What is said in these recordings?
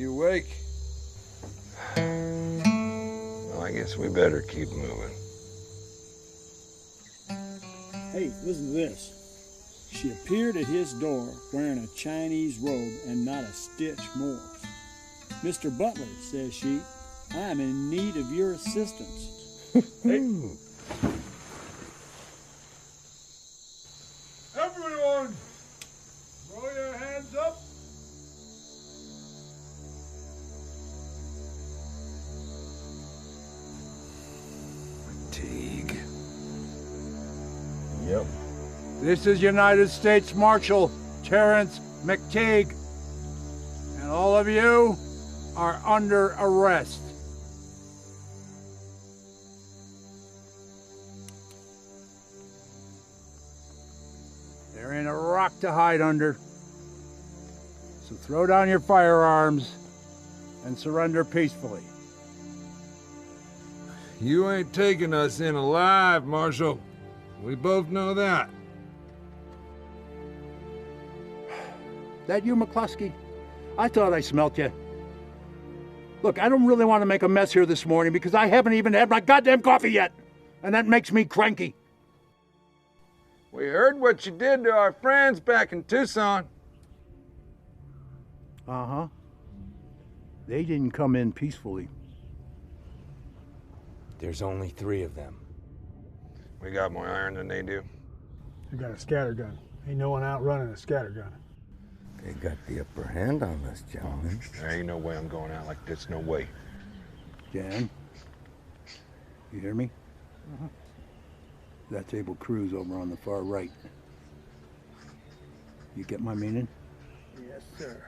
You awake? Well, I guess we better keep moving. Hey, listen to this. She appeared at his door wearing a Chinese robe and not a stitch more. Mr. Butler, says she, I'm in need of your assistance. Hey. Everyone, throw your hands up. Teague. Yep. This is United States Marshal Terrence McTeague, and all of you are under arrest. There ain't a rock to hide under, so throw down your firearms and surrender peacefully. You ain't taking us in alive, Marshal. We both know that. That you, McCluskey? I thought I smelt you. Look, I don't really want to make a mess here this morning because I haven't even had my goddamn coffee yet, and that makes me cranky. We heard what you did to our friends back in Tucson. Uh-huh. They didn't come in peacefully. There's only 3 of them. We got more iron than they do. You got a scattergun. Ain't no one out running a scattergun. They got the upper hand on us, gentlemen. There ain't no way I'm going out like this, no way. Dan, you hear me? That's Abel Cruz over on the far right. You get my meaning? Yes, sir.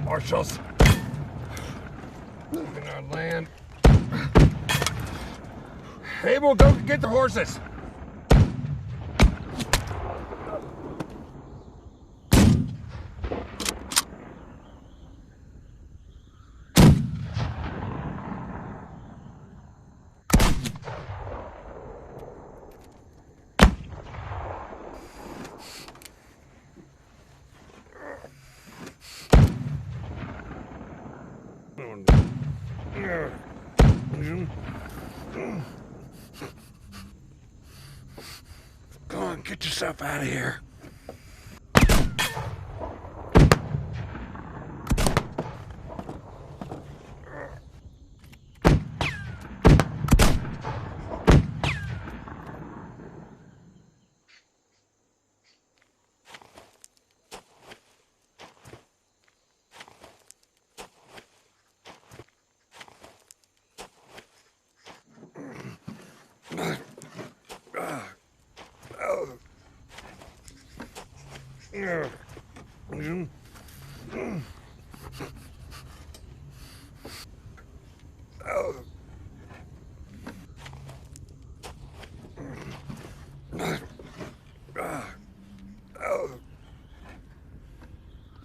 Marshals. Moving our land. Abel, go get the horses. Go on, get yourself out of here.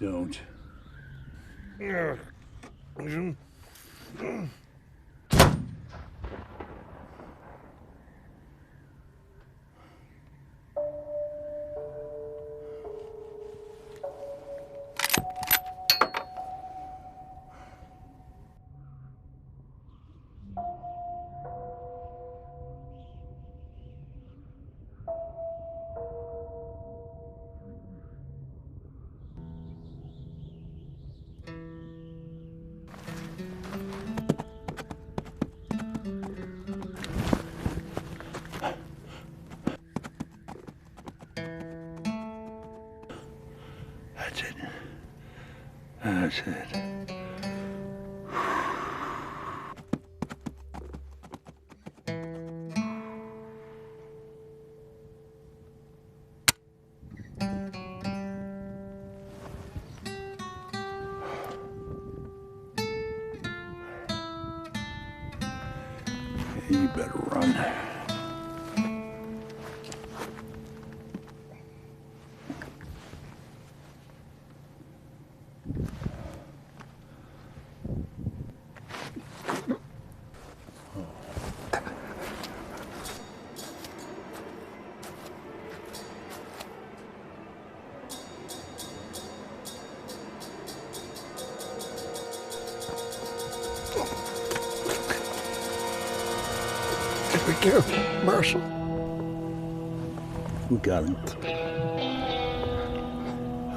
Don't. That's it. You better run. Did we get him, Marshal? We got him.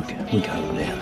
Okay, we got him, Dan.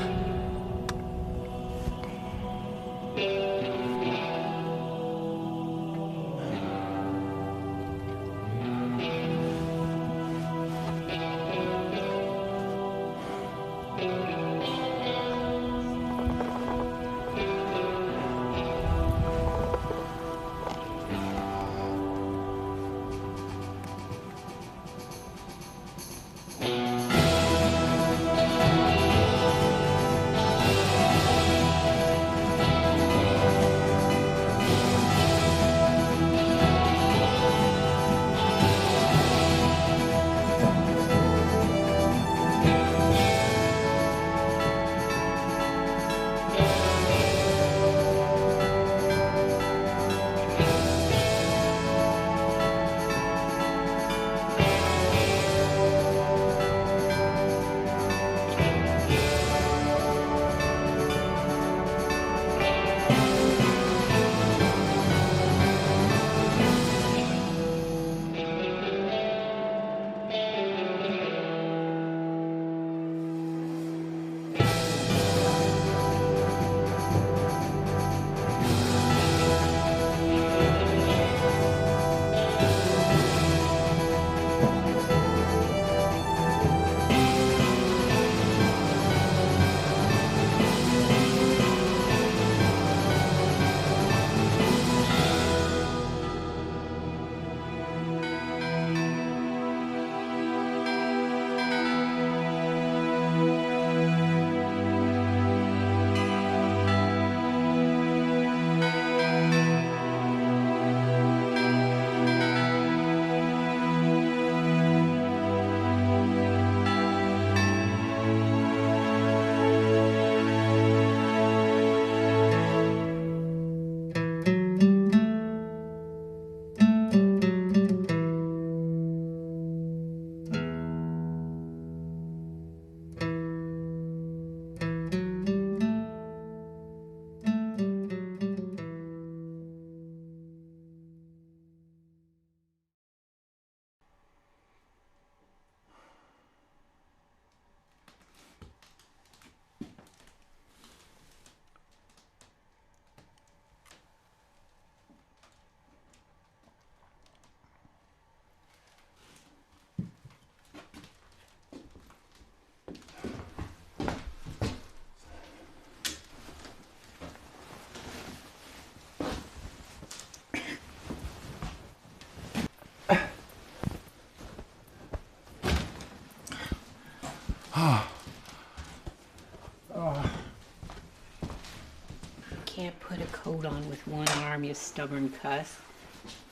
Can't put a coat on with one arm, you stubborn cuss.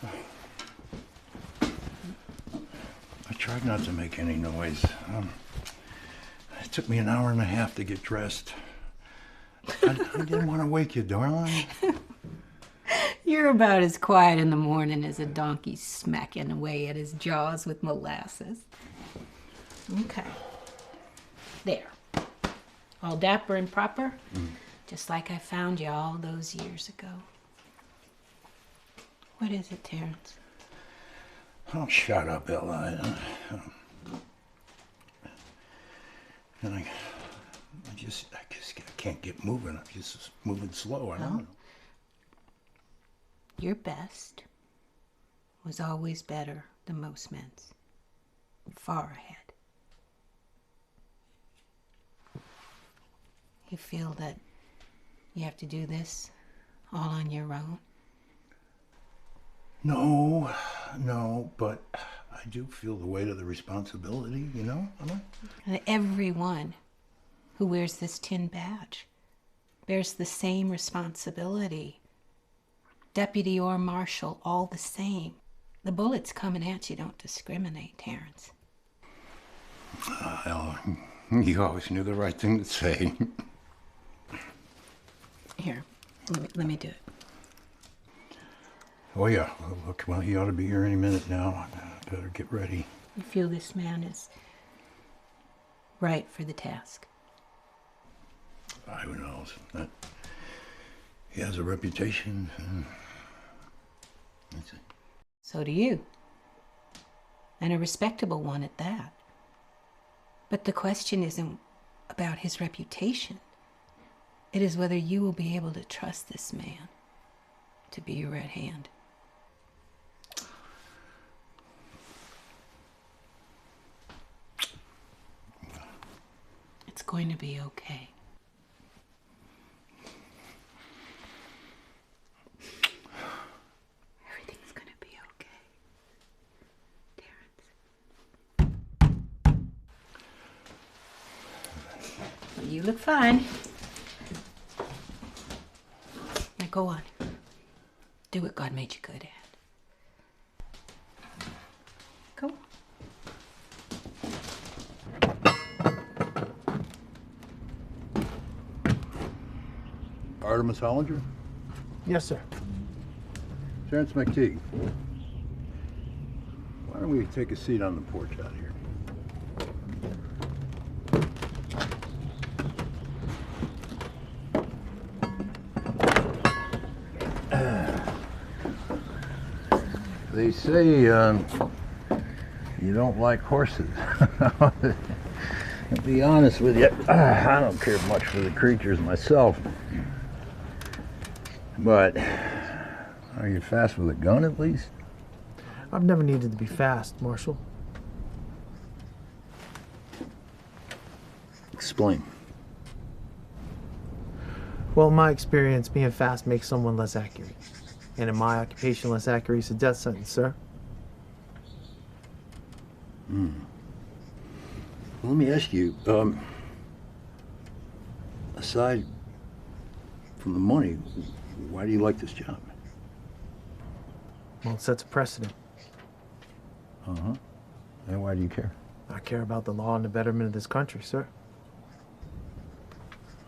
I tried not to make any noise. It took me an hour and a half to get dressed. I didn't want to wake you, darling. You're about as quiet in the morning as a donkey smacking away at his jaws with molasses. Okay. There. All dapper and proper? Just like I found you all those years ago. What is it, Terrence? Oh, shut up, Ella. And I just can't get moving. I'm just moving slow. I don't know. Your best was always better than most men's. Far ahead. You feel that You have to do this all on your own? No, but I do feel the weight of the responsibility, you know, Emma? And everyone who wears this tin badge bears the same responsibility. Deputy or marshal, all the same. The bullets coming at you don't discriminate, Terrence. Well, you always knew the right thing to say. Here, let me do it. Oh, yeah. Look, well, he ought to be here any minute now. Better get ready. You feel this man is right for the task? Who knows? He has a reputation. That's it. So do you. And a respectable one at that. But the question isn't about his reputation. It is whether you will be able to trust this man to be your right hand. It's going to be okay. Everything's going to be okay, Terrence. Well, you look fine. Now go on. Do what God made you good at. Go on. Artemis Hollinger? Yes, sir. Terrence McTeague. Why don't we take a seat on the porch out here? They say you don't like horses. To be honest with you, I don't care much for the creatures myself. But are you fast with a gun at least? I've never needed to be fast, Marshal. Explain. Well, in my experience, being fast makes someone less accurate. And in my occupation, less accurate is a death sentence, sir. Well, let me ask you, aside from the money, why do you like this job? Well, it sets a precedent. Uh-huh. And why do you care? I care about the law and the betterment of this country, sir.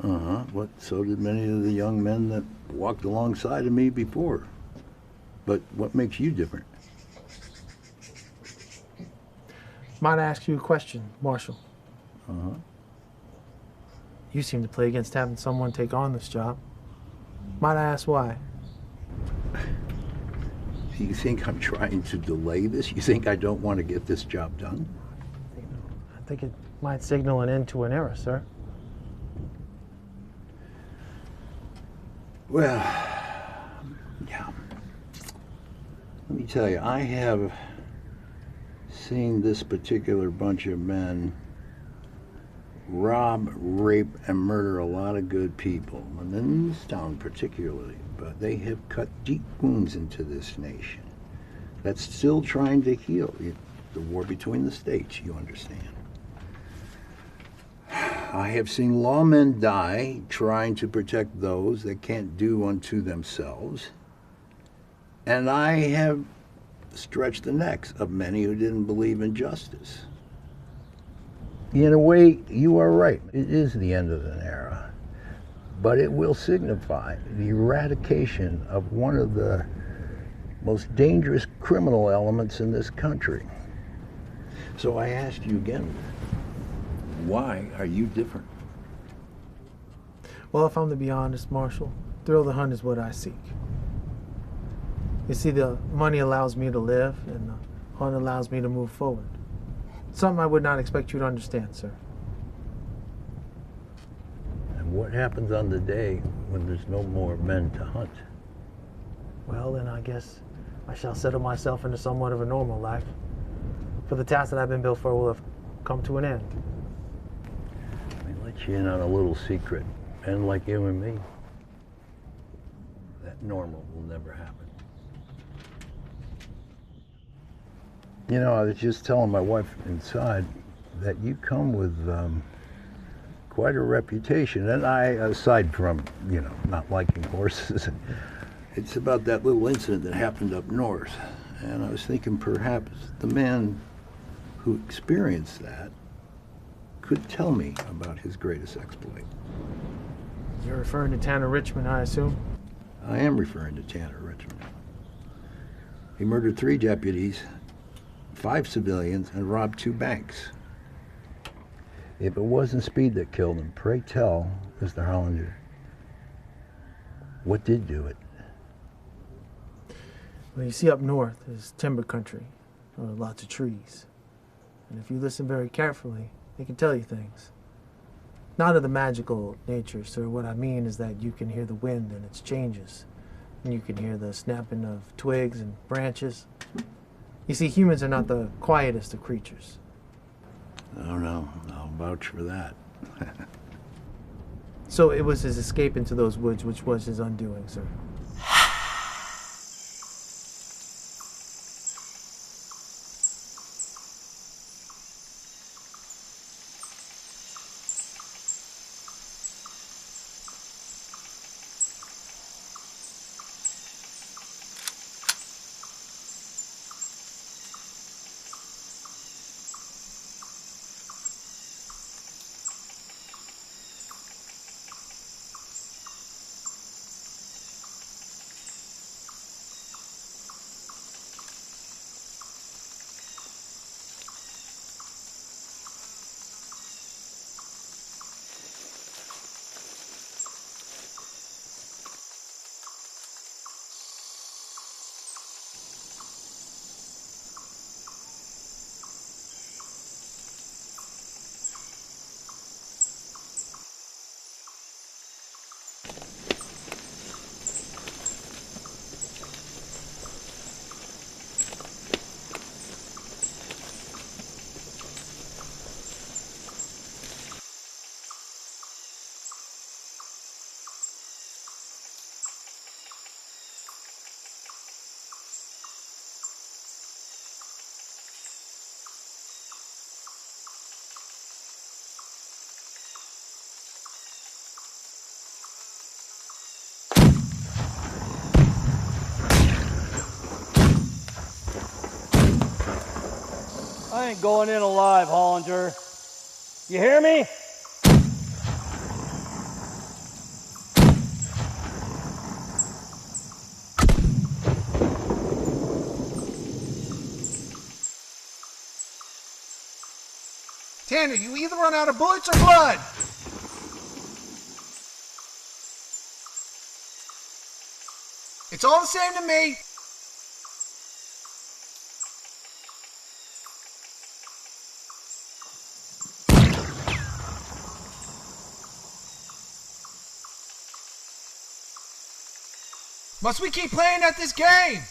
Uh-huh. But so did many of the young men that walked alongside of me before. But what makes you different? Might I ask you a question, Marshal? Uh-huh. You seem to play against having someone take on this job. Might I ask why? You think I'm trying to delay this? You think I don't want to get this job done? I think it might signal an end to an era, sir. Well, yeah. Let me tell you, I have seen this particular bunch of men rob, rape, and murder a lot of good people, and in this town particularly, but they have cut deep wounds into this nation that's still trying to heal. The war between the states, you understand. I have seen lawmen die trying to protect those that can't do unto themselves, and I have stretched the necks of many who didn't believe in justice. In a way, you are right. It is the end of an era, but it will signify the eradication of one of the most dangerous criminal elements in this country. So I ask you again, why are you different? Well, if I'm to be honest, Marshal, thrill of the hunt is what I seek. You see, the money allows me to live, and the hunt allows me to move forward. Something I would not expect you to understand, sir. And what happens on the day when there's no more men to hunt? Well, then I guess I shall settle myself into somewhat of a normal life. For the task that I've been built for will have come to an end. Let me let you in on a little secret. Men like you and me, normal will never happen. You know, I was just telling my wife inside that you come with quite a reputation. And I, aside from, you know, not liking horses, it's about that little incident that happened up north. And I was thinking perhaps the man who experienced that could tell me about his greatest exploit. You're referring to Tanner Richmond, I assume? I am referring to Tanner Richmond. He murdered 3 deputies, 5 civilians, and robbed 2 banks. If it wasn't speed that killed him, pray tell, Mr. Hollinger, what did do it? Well, you see, up north is timber country, lots of trees. And if you listen very carefully, they can tell you things. Not of the magical nature, sir. What I mean is that you can hear the wind and its changes. And you can hear the snapping of twigs and branches. You see, humans are not the quietest of creatures. I don't know. I'll vouch for that. So it was his escape into those woods which was his undoing, sir. I ain't going in alive, Hollinger. You hear me? Tanner, you either run out of bullets or blood. It's all the same to me. Must we keep playing at this game?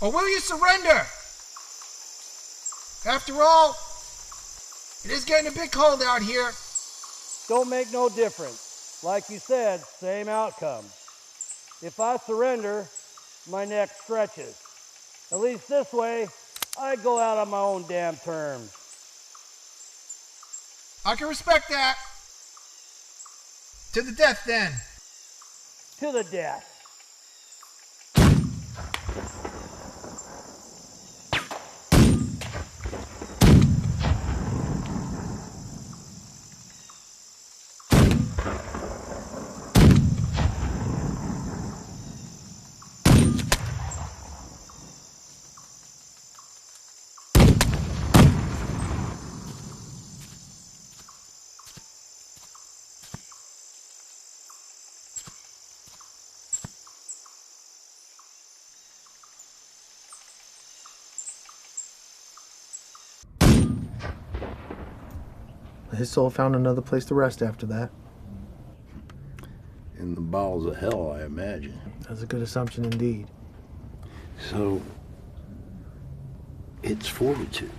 Or will you surrender? After all, it is getting a bit cold out here. Don't make no difference. Like you said, same outcome. If I surrender, my neck stretches. At least this way, I go out on my own damn terms. I can respect that. To the death, then. To the death. His soul found another place to rest after that. In the bowels of hell, I imagine. That's a good assumption indeed. So, it's fortitude.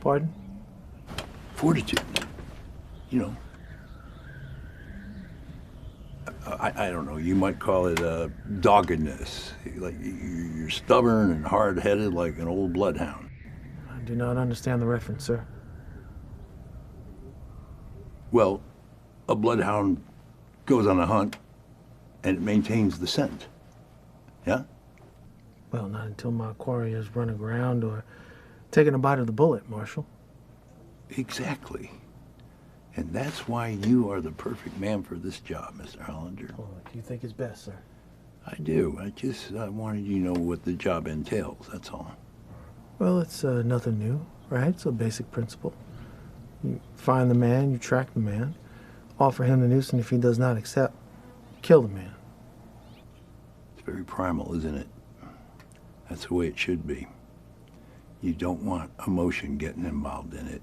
Pardon? Fortitude. You know, I don't know, you might call it doggedness. Like you're stubborn and hard-headed like an old bloodhound. I do not understand the reference, sir. Well, a bloodhound goes on a hunt and it maintains the scent. Yeah? Well, not until my quarry has run aground or taken a bite of the bullet, Marshal. Exactly. And that's why you are the perfect man for this job, Mr. Hollander. Oh, you think it's best, sir? I do. I wanted you to know what the job entails, that's all. Well, it's nothing new, right? It's a basic principle. You find the man, you track the man, offer him the noose, and if he does not accept, kill the man. It's very primal, isn't it? That's the way it should be. You don't want emotion getting involved in it.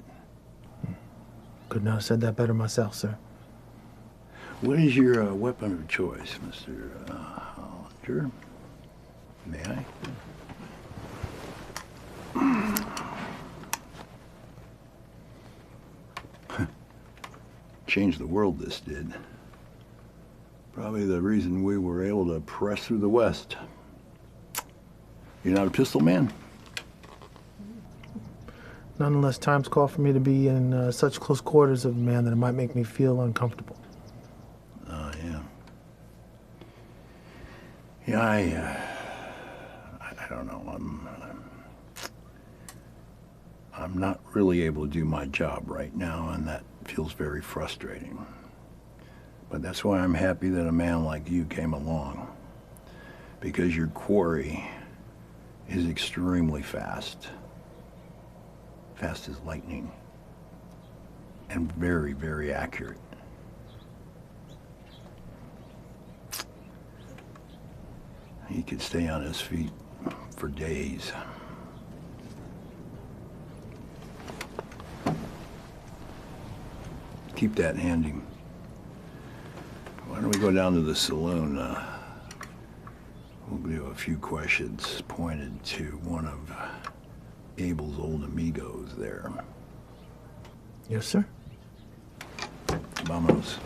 Could not have said that better myself, sir. What is your weapon of choice, Mr. Hollander? May I? Changed the world, this did. Probably the reason we were able to press through the West. You're not a pistol man? Nonetheless, times call for me to be in such close quarters of a man that it might make me feel uncomfortable. Oh, yeah. Yeah, I don't know. I'm not really able to do my job right now, and that feels very frustrating. But that's why I'm happy that a man like you came along, because your quarry is extremely fast. Fast as lightning, and very, very accurate. He could stay on his feet for days. Keep that handy. Why don't we go down to the saloon? We'll do a few questions pointed to one of Abel's old amigos there. Yes, sir. Vámonos.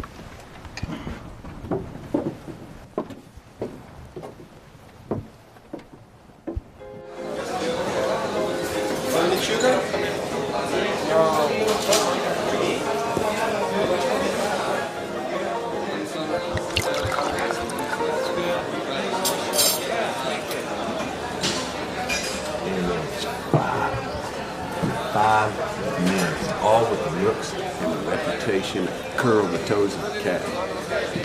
All with the looks and the reputation that curl the toes of the cat,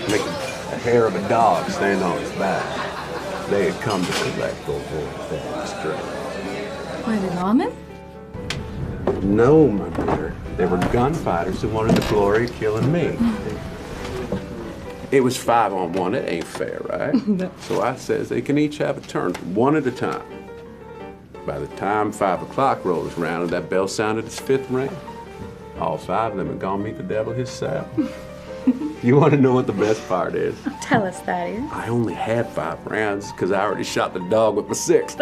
making the hair of a dog stand on its back. They had come to collect those old things straight. Were they lawmen? No, my dear. They were gunfighters who wanted the glory of killing me. It was 5-on-1. It ain't fair, right? No. So I says they can each have a turn, one at a time. By the time 5 o'clock rolls around and that bell sounded its 5th ring, all 5 of them had gone meet the devil himself. You want to know what the best part is? Tell us, Thaddeus. I only had 5 rounds because I already shot the dog with my 6th.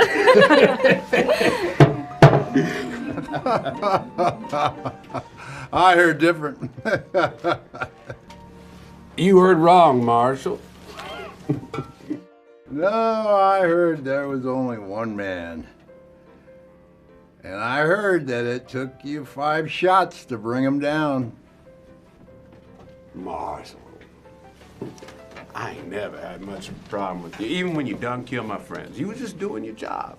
I heard different. You heard wrong, Marshal. No, I heard there was only one man. And I heard that it took you 5 shots to bring him down. Marshal, I ain't never had much of a problem with you, even when you done killed my friends. You was just doing your job.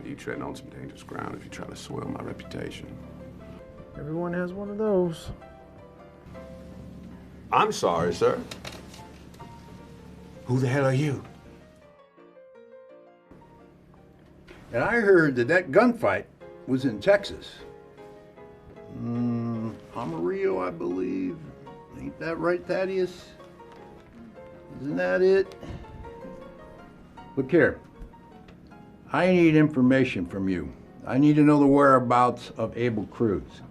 You treading on some dangerous ground if you try to soil my reputation. Everyone has one of those. I'm sorry, sir. Who the hell are you? And I heard that gunfight was in Texas. Amarillo, I believe. Ain't that right, Thaddeus? Isn't that it? Look here. I need information from you. I need to know the whereabouts of Abel Cruz.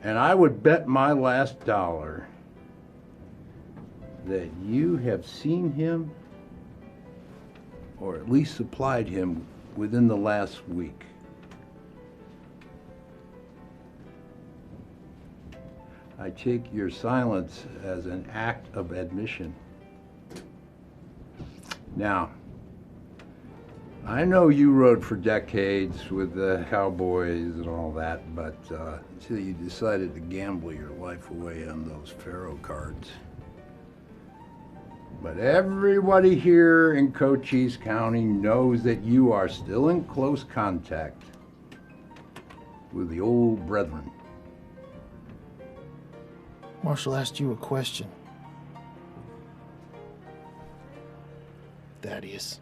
And I would bet my last dollar that you have seen him, or at least supplied him, within the last week. I take your silence as an act of admission. Now, I know you rode for decades with the cowboys and all that, but until you decided to gamble your life away on those Pharaoh cards. But everybody here in Cochise County knows that you are still in close contact with the old brethren. Marshall asked you a question. Thaddeus.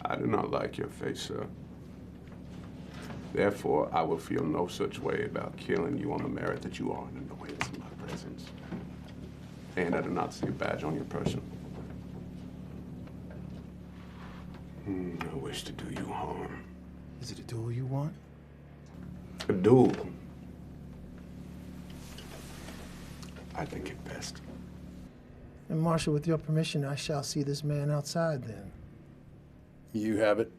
I do not like your face, sir. Therefore, I will feel no such way about killing you on the merit that you are an annoyance in my presence. And I do not see a badge on your person. I wish to do you harm. Is it a duel you want? A duel? I think it best. And Marshal, with your permission, I shall see this man outside then. You have it.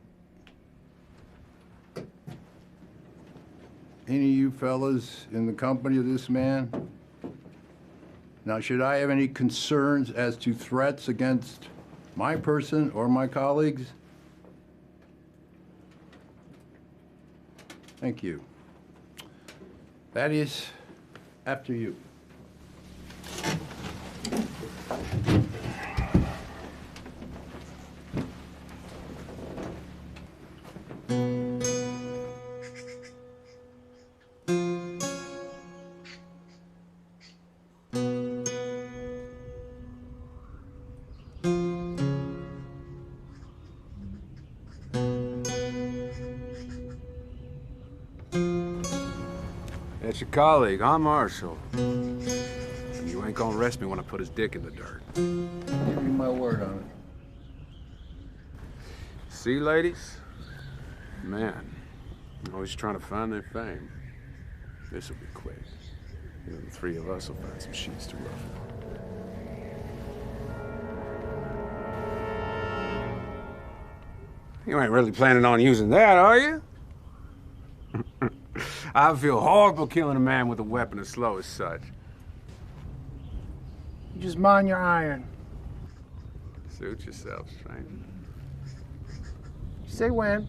Any of you fellas in the company of this man? Now, should I have any concerns as to threats against my person or my colleagues? Thank you. Thaddeus, after you. That's your colleague, huh, Marshal? And you ain't gonna arrest me when I put his dick in the dirt. Give you my word on it. See, ladies? Man, always trying to find their fame. This'll be quick. You know, the three of us will find some sheets to ruffle. You ain't really planning on using that, are you? I feel horrible killing a man with a weapon as slow as such. You just mind your iron. Suit yourself, stranger. Say when.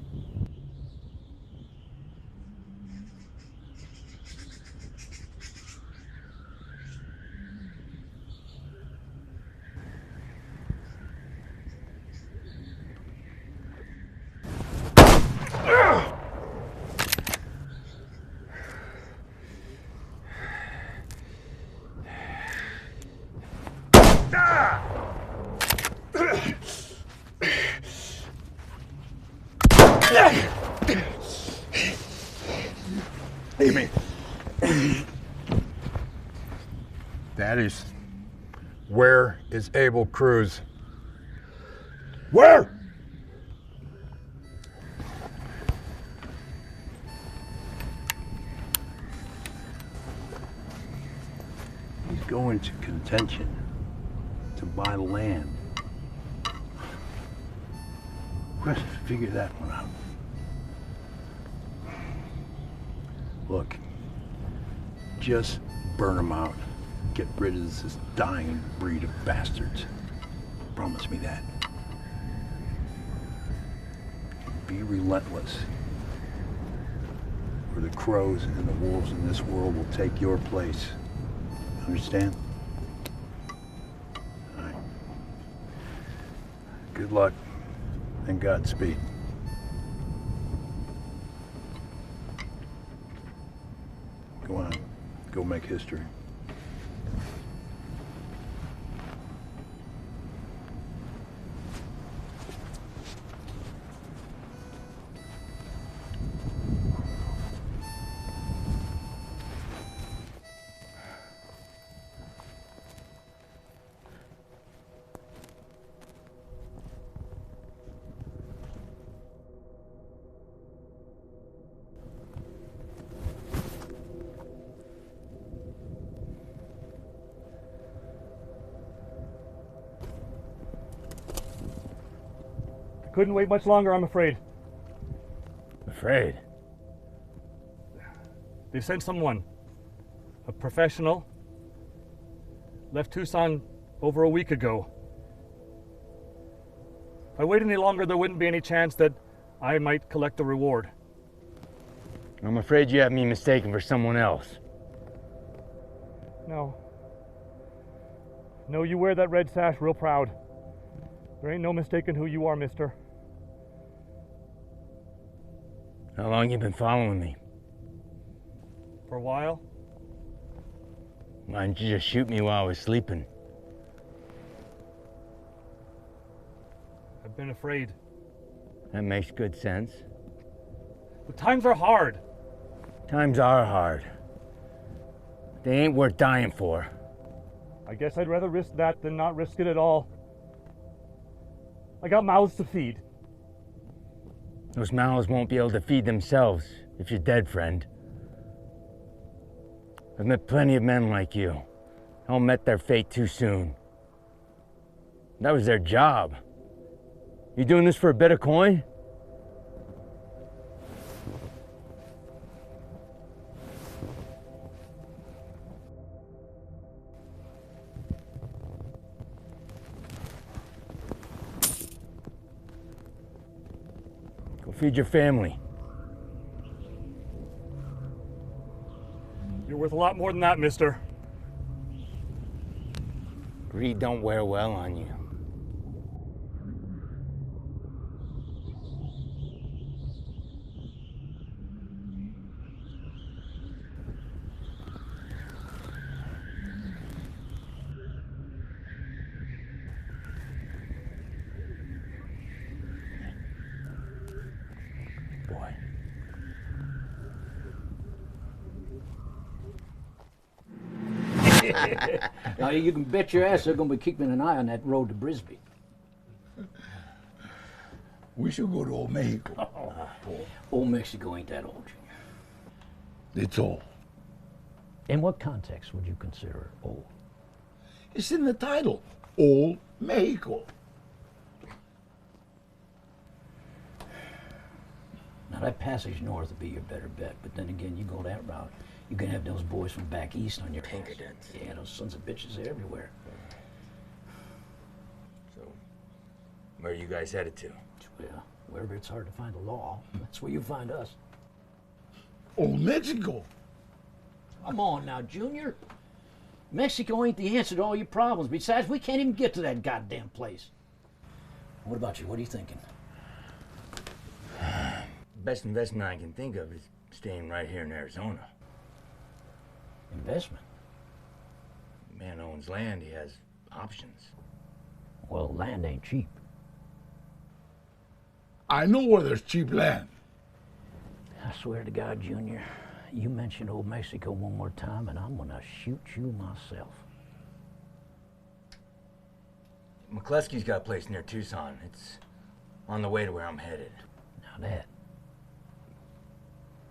Give me. Thaddeus, where is Abel Cruz? Where? He's going to contention to buy land. Let's figure that one out. Look, just burn them out. Get rid of this dying breed of bastards. Promise me that. Be relentless, or the crows and the wolves in this world will take your place. Understand? All right. Good luck and Godspeed. Go on, go make history. Couldn't wait much longer, I'm afraid. Afraid? They sent someone, a professional, left Tucson over a week ago. If I wait any longer, there wouldn't be any chance that I might collect the reward. I'm afraid you have me mistaken for someone else. No. No, you wear that red sash real proud. There ain't no mistaking who you are, mister. How long you been following me? For a while. Why didn't you just shoot me while I was sleeping? I've been afraid. That makes good sense. The times are hard. Times are hard. They ain't worth dying for. I guess I'd rather risk that than not risk it at all. I got mouths to feed. Those mouths won't be able to feed themselves if you're dead, friend. I've met plenty of men like you. All met their fate too soon. That was their job. You doing this for a bit of coin? Go feed your family. You're worth a lot more than that, mister. Greed don't wear well on you. Boy. Now you can bet your ass they're going to be keeping an eye on that road to Brisbane. We should go to Old Mexico. Old Mexico ain't that old, Junior. It's old. In what context would you consider it old? It's in the title, Old Mexico. Now that passage north would be your better bet, but then again, you go that route, you can have those boys from back east on your Pinkertons. Yeah, those sons of bitches are everywhere. So, where are you guys headed to? Well, wherever it's hard to find the law, that's where you find us. Old Mexico. Come on now, Junior. Mexico ain't the answer to all your problems. Besides, we can't even get to that goddamn place. What about you? What are you thinking? Best investment I can think of is staying right here in Arizona. Investment? Man owns land, he has options. Well, land ain't cheap. I know where there's cheap land. I swear to God, Junior, you mention Old Mexico one more time and I'm gonna shoot you myself. McCluskey's got a place near Tucson. It's on the way to where I'm headed. Now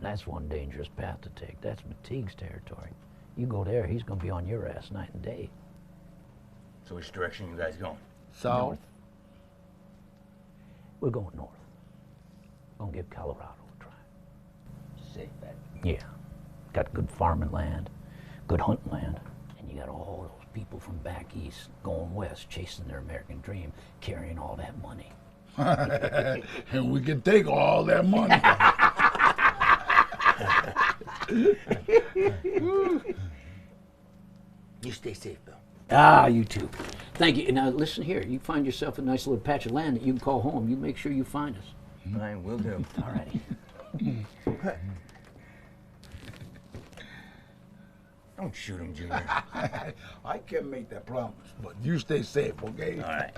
that's one dangerous path to take. That's McTeague's territory. You go there, he's gonna be on your ass night and day. So which direction you guys going? South. North. We're going north. Gonna give Colorado a try. Safe bet. Yeah. Got good farming land, good hunting land, and you got all those people from back east going west, chasing their American dream, carrying all that money. And we can take all that money. You stay safe, Bill. Ah, you too. Thank you. Now listen here, you find yourself a nice little patch of land that you can call home. You make sure you find us. I will do. All righty. Don't shoot him, Junior. I can't make that promise, but you stay safe, okay? All right.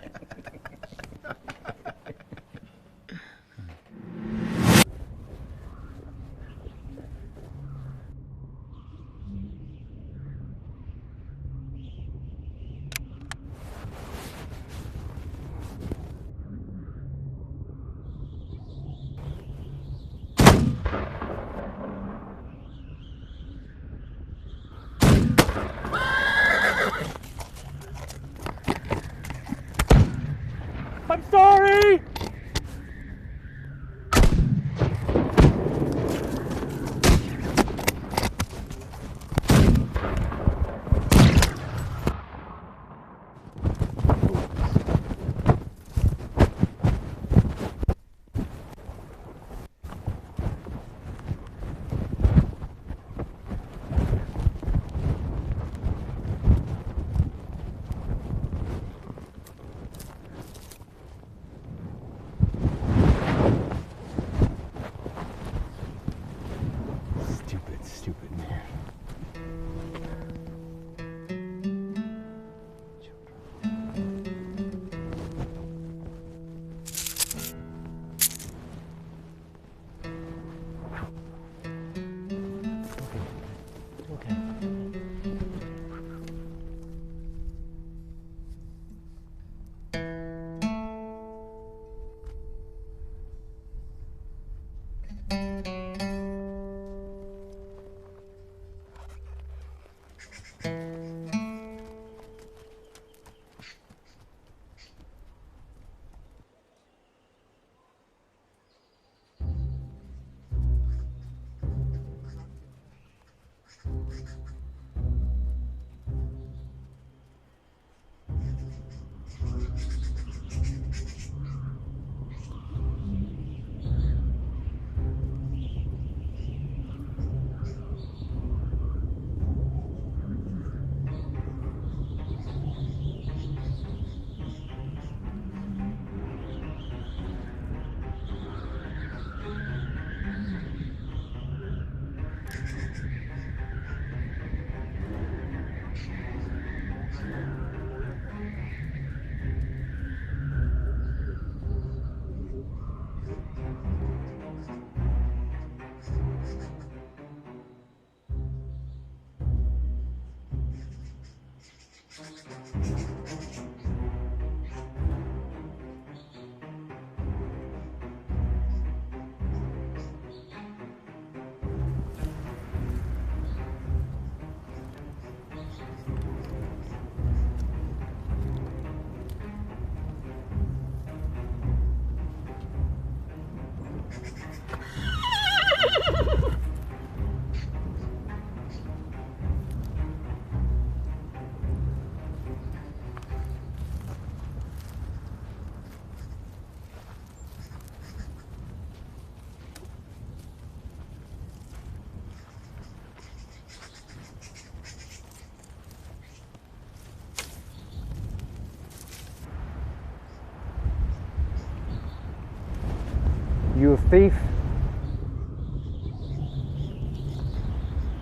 You a thief?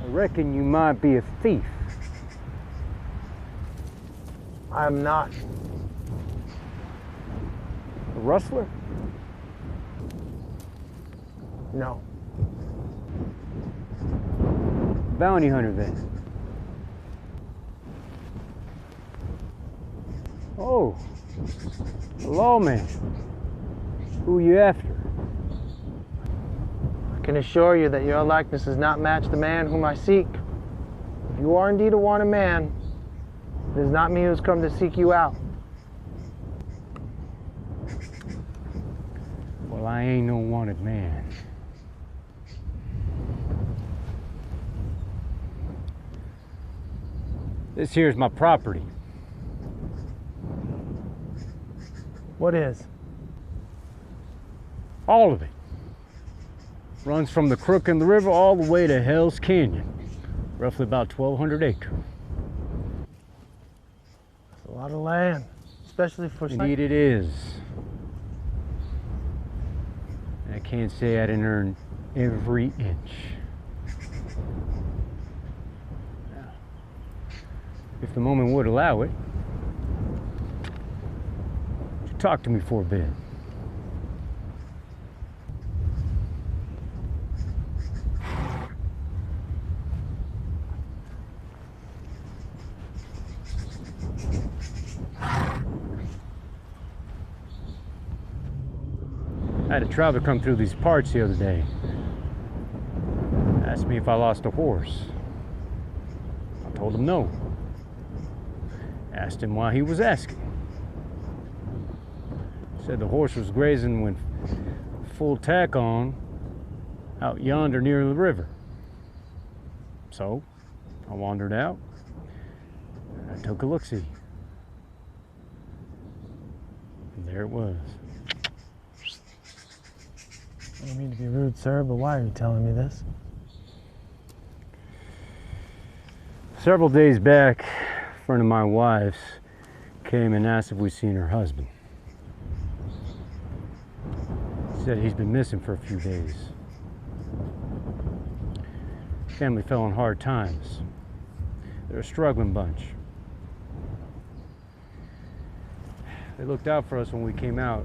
I reckon you might be a thief. I'm not. A rustler? No. Bounty hunter then? Oh, a lawman. Who you after? I can assure you that your likeness does not match the man whom I seek. If you are indeed a wanted man, it is not me who's come to seek you out. Well, I ain't no wanted man. This here's my property. What is? All of it. Runs from the Crook in the river all the way to Hell's Canyon. Roughly about 1,200 acres. That's a lot of land, especially for... Indeed it is. And I can't say I didn't earn every inch. Now, if the moment would allow it, would you talk to me for a bit? I had a traveler come through these parts the other day. Asked me if I lost a horse. I told him no. Asked him why he was asking. Said the horse was grazing with full tack on out yonder near the river. So I wandered out and I took a look-see. And there it was. I don't mean to be rude, sir, but why are you telling me this? Several days back, a friend of my wife's came and asked if we'd seen her husband. Said he's been missing for a few days. Family fell on hard times. They're a struggling bunch. They looked out for us when we came out,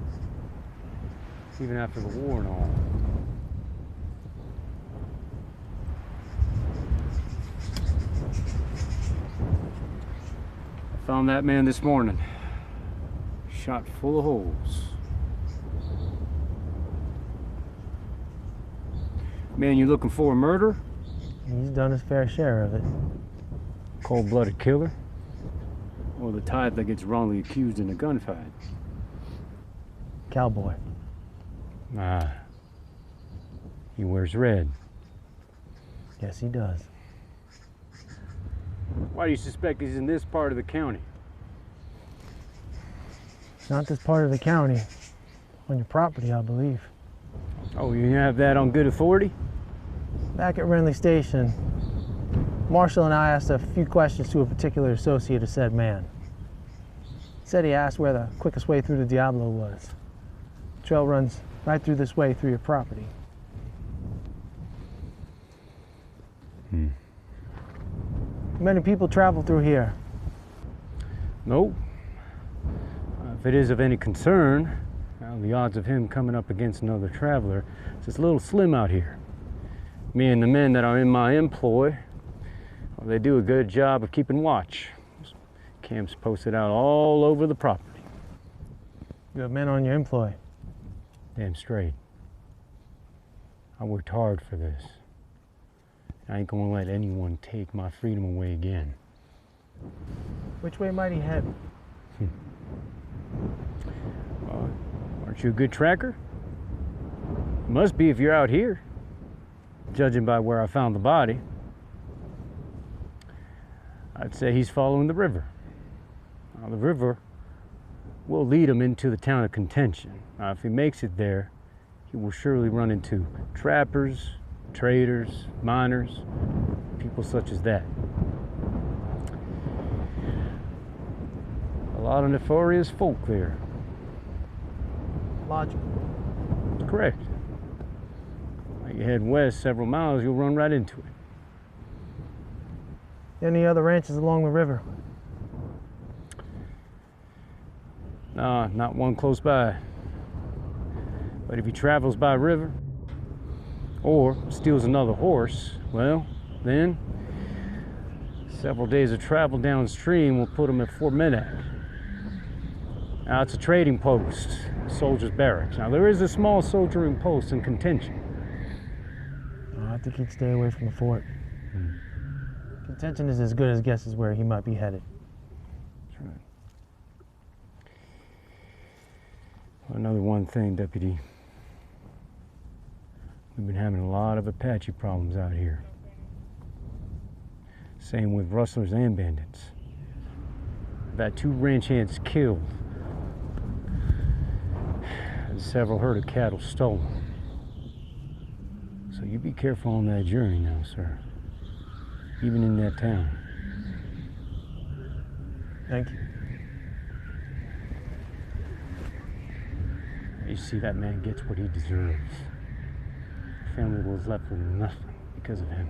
even after the war and all. I found that man this morning, shot full of holes. Man, you looking for a murder? He's done his fair share of it. Cold-blooded killer? Or the type that gets wrongly accused in a gunfight? Cowboy. Ah. He wears red. Yes, he does. Why do you suspect he's in this part of the county? Not this part of the county. On your property, I believe. Oh, you have that on good authority? Back at Renly Station, Marshall and I asked a few questions to a particular associate of said man. Said he asked where the quickest way through the Diablo was. The trail runs right through this way through your property. Many people travel through here. Nope. If it is of any concern, well, the odds of him coming up against another traveler is just a little slim out here. Me and the men that are in my employ, well, they do a good job of keeping watch, Camps posted out all over the property. You have men on your employ. Damn straight. I worked hard for this. I ain't gonna let anyone take my freedom away again. Which way might he head? Aren't you a good tracker? Must be if you're out here, judging by where I found the body. I'd say he's following the river. Now, the river will lead him into the town of Contention. Now, if he makes it there, he will surely run into trappers, traders, miners, people such as that. A lot of nefarious folk there. Logical. Correct. Like you head west several miles, you'll run right into it. Any other ranches along the river? Nah, not one close by. But if he travels by river, or steals another horse, well, then several days of travel downstream will put him at Fort Medak. Now, it's a trading post, soldiers' barracks. Now, there is a small soldiering post in Contention. I think he'd stay away from the fort. Contention is as good as guesses where he might be headed. That's right. Another one thing, Deputy. We've been having a lot of Apache problems out here. Same with rustlers and bandits. We've had 2 ranch hands killed and several herd of cattle stolen. So you be careful on that journey now, sir. Even in that town. Thank you. You see, that man gets what he deserves. The family was left with nothing because of him.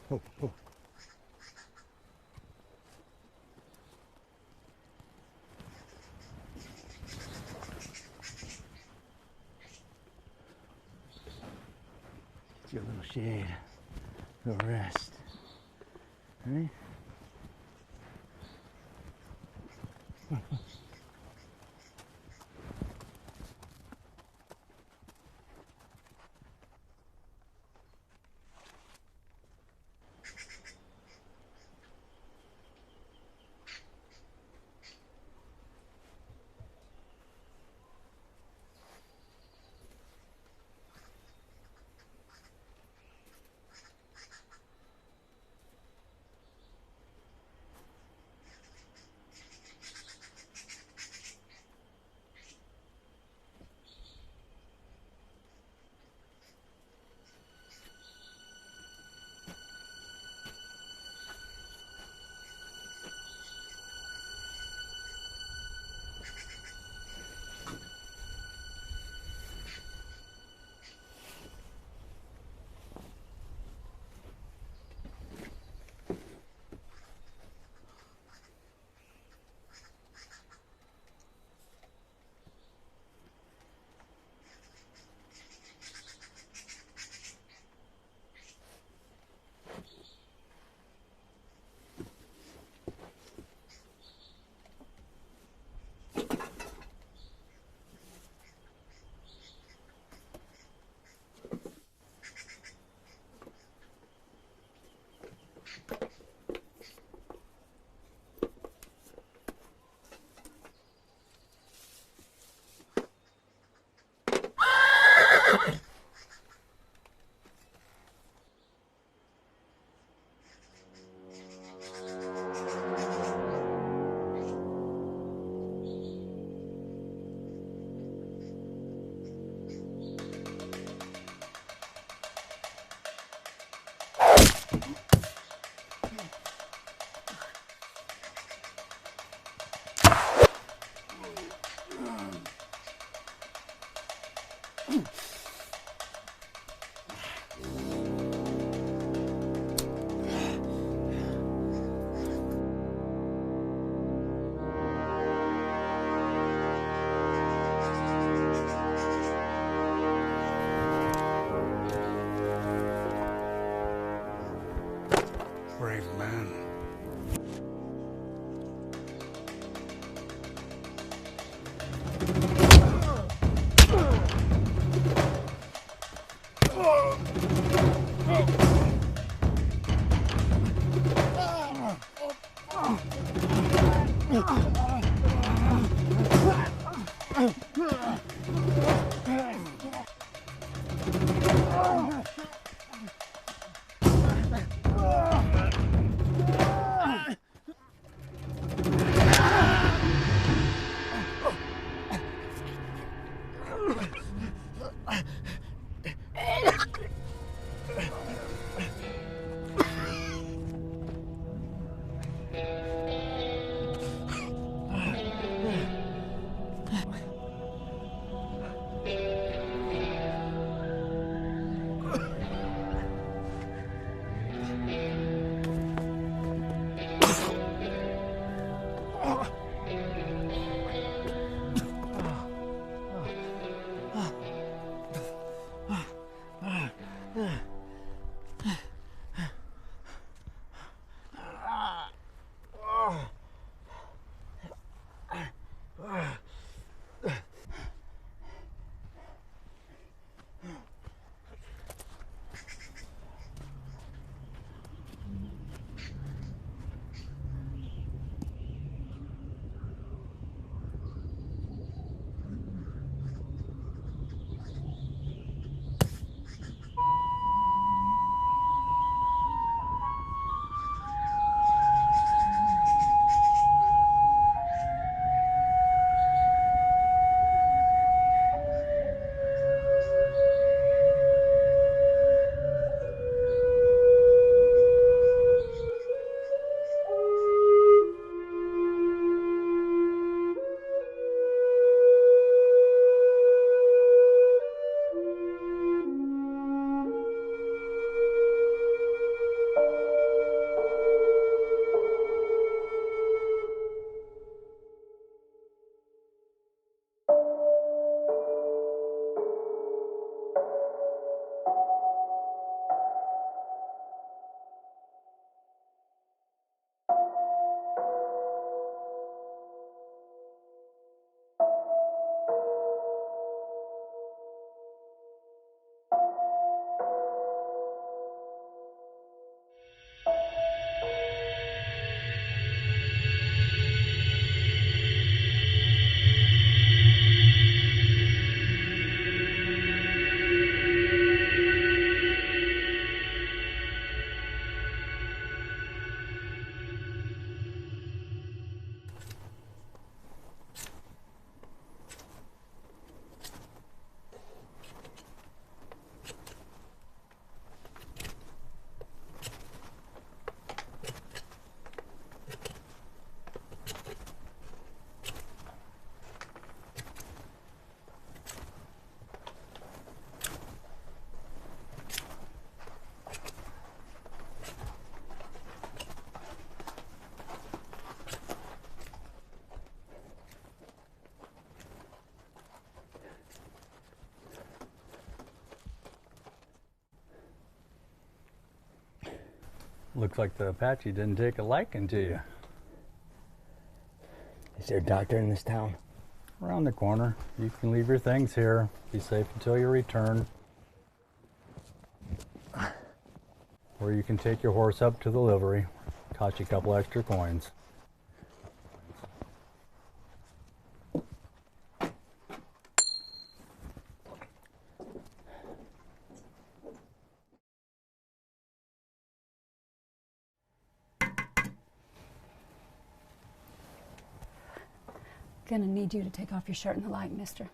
Oh, oh. Get your little shade. Little rest. Right? Brave man. Looks like the Apache didn't take a liking to you. Is there a doctor in this town? Around the corner. You can leave your things here. Be safe until you return. Or you can take your horse up to the livery. Cost you a couple extra coins. Gonna need you to take off your shirt in the light, mister.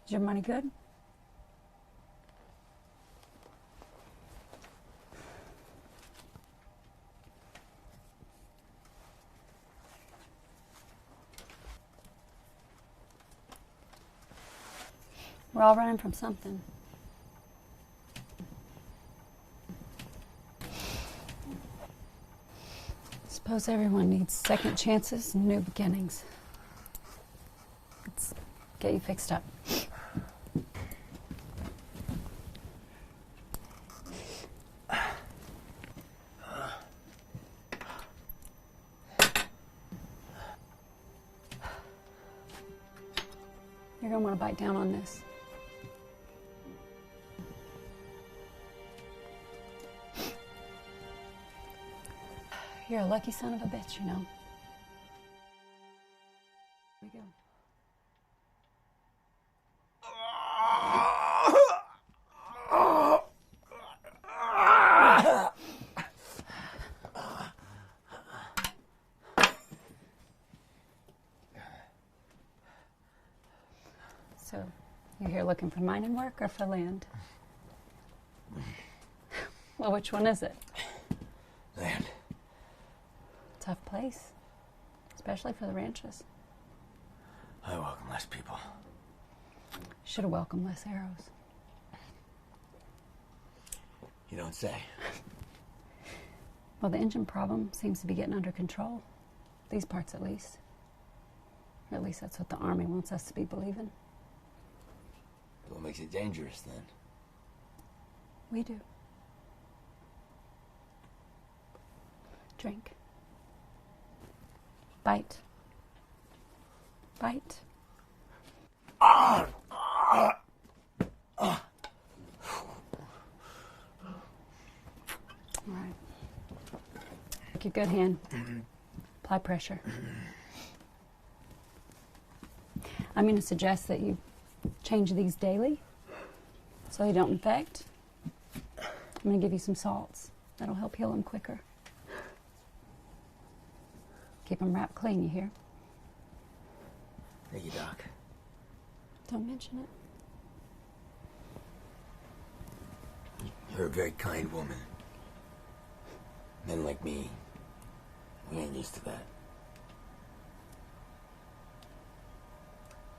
Is your money good? We're all running from something. Suppose everyone needs second chances and new beginnings. Let's get you fixed up. You're gonna want to bite down on this. You're a lucky son of a bitch, you know. Here we go. So, you're here looking for mining work or for land? Well, which one is it? Land. Tough place, especially for the ranches. I welcome less people. Should have welcomed less arrows. You don't say. Well, the engine problem seems to be getting under control. These parts, at least. Or at least that's what the Army wants us to be believing. What makes it dangerous, then? We do. Drink. Bite. Bite. Ah! All right. Take your good hand. Apply pressure. I'm going to suggest that you change these daily so they don't infect. I'm going to give you some salts. That'll help heal them quicker. Keep them wrapped clean, you hear? Thank you, Doc. Don't mention it. You're a very kind woman. Men like me, we ain't used to that.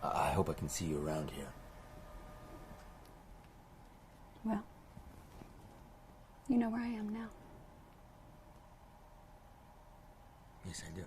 I hope I can see you around here. Well, you know where I am now. Yes, I do.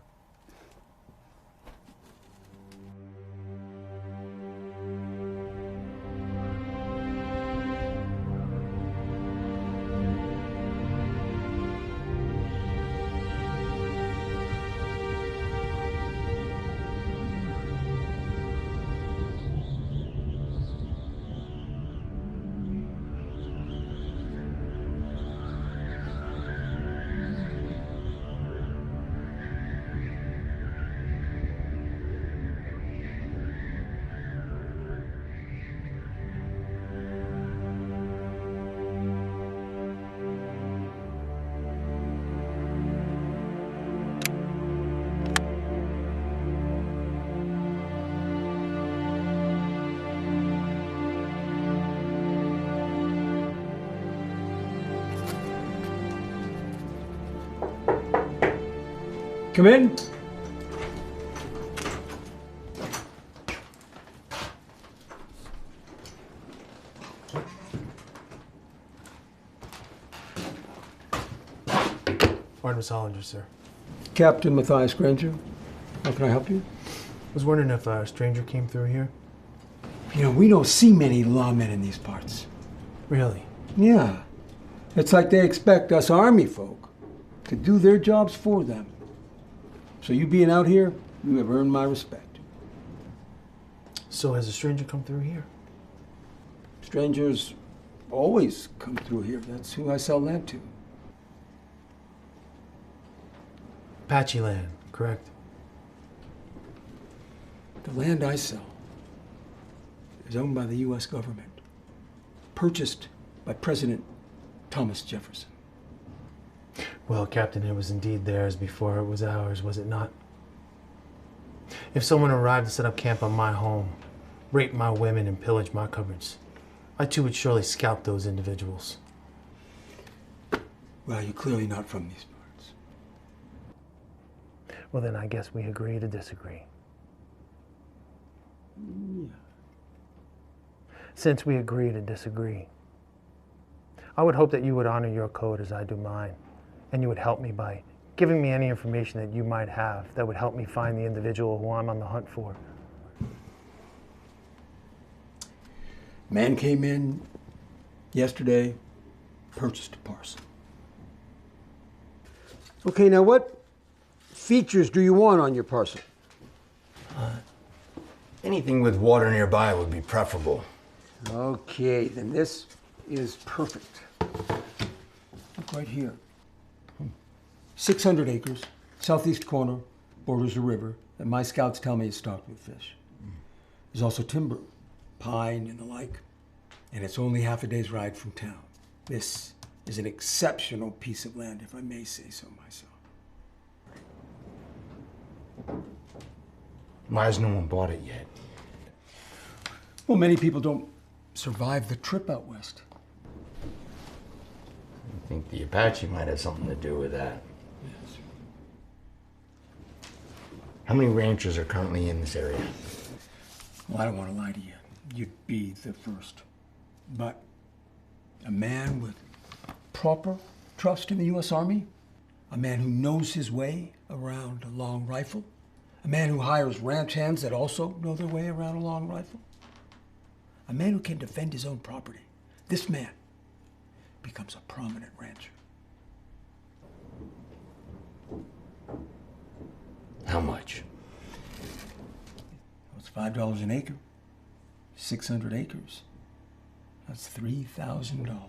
Come in. Artemis Hollinger, sir. Captain Matthias Granger. How can I help you? I was wondering if a stranger came through here. You know, we don't see many lawmen in these parts. Really? Yeah. It's like they expect us Army folk to do their jobs for them. So you being out here, you have earned my respect. So has a stranger come through here? Strangers always come through here. That's who I sell land to. Apache land, correct? The land I sell is owned by the U.S. government, purchased by President Thomas Jefferson. Well, Captain, it was indeed theirs before it was ours, was it not? If someone arrived to set up camp on my home, rape my women, and pillage my cupboards, I too would surely scalp those individuals. Well, you're clearly not from these parts. Well, then I guess we agree to disagree. Yeah. Since we agree to disagree, I would hope that you would honor your code as I do mine, and you would help me by giving me any information that you might have that would help me find the individual who I'm on the hunt for. Man came in yesterday, purchased a parcel. Okay, now what features do you want on your parcel? Anything with water nearby would be preferable. Okay, then this is perfect. Look right here. 600 acres, southeast corner, borders a river that my scouts tell me is stocked with fish. There's also timber, pine and the like, and it's only half a day's ride from town. This is an exceptional piece of land, if I may say so myself. Why has no one bought it yet? Well, many people don't survive the trip out west. I think the Apache might have something to do with that. Yes. How many ranchers are currently in this area? Well, I don't want to lie to you. You'd be the first. But a man with proper trust in the U.S. Army, a man who knows his way around a long rifle, a man who hires ranch hands that also know their way around a long rifle, a man who can defend his own property. This man becomes a prominent rancher. How much? Well, it's $5 an acre. 600 acres. That's $3,000.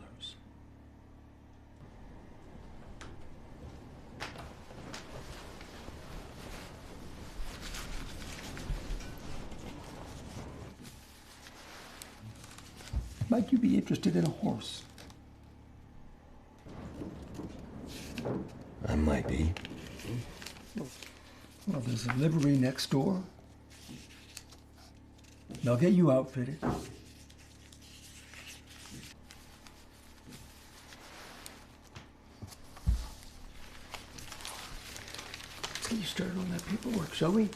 Might you be interested in a horse? I might be. Well, there's a livery next door. They'll get you outfitted. Let's get you started on that paperwork, shall we?